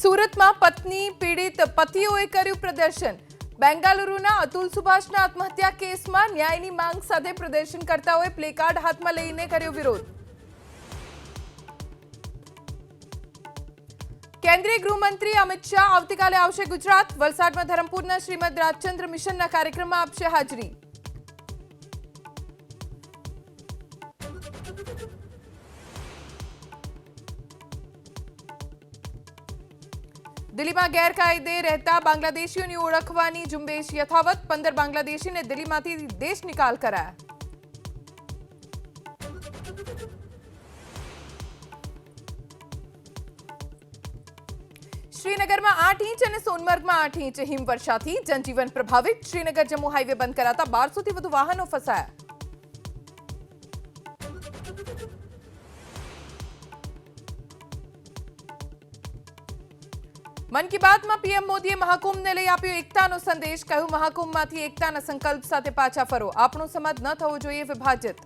સુરતમાં પત્ની પીડિત પતિઓએ કર્યું પ્રદર્શન। બેંગાલુરુના અતુલ સુભાષના આત્મહત્યા કેસમાં ન્યાયની માંગ સાથે પ્રદર્શનકર્તાઓએ પ્લેકાર્ડ હાથમાં લઈને કર્યો વિરોધ। કેન્દ્રીય ગૃહમંત્રી અમિત શાહ આવતીકાલે આવશે ગુજરાત। વલસાડમાં ધરમપુરના શ્રીમદ રાજચંદ્ર મિશનના કાર્યક્રમમાં આપશે હાજરી। દિલ્હીમાં ગેરકાયદે રહેતા બાંગ્લાદેશીઓની ઓળખવાની ઝુંબેશ યથાવત। 15 બાંગ્લાદેશીને દિલ્હીમાંથી દેશ નિકાલ કરાયા। શ્રીનગરમાં 8 ઇંચ અને સોનમર્ગમાં 8 ઇંચ હિમવર્ષાથી જનજીવન પ્રભાવિત। શ્રીનગર જમ્મુ હાઈવે બંધ કરાતા 1200થી વધુ વાહનો ફસાયા। મન કી બાતમાં પીએમ મોદીએ મહાકુંભને લઈ આપ્યો એકતાનો સંદેશ। કહ્યું, મહાકુંભમાંથી એકતાના સંકલ્પ સાથે પાછા ફરો। આપણો સમાજ ન થવો જોઈએ વિભાજિત।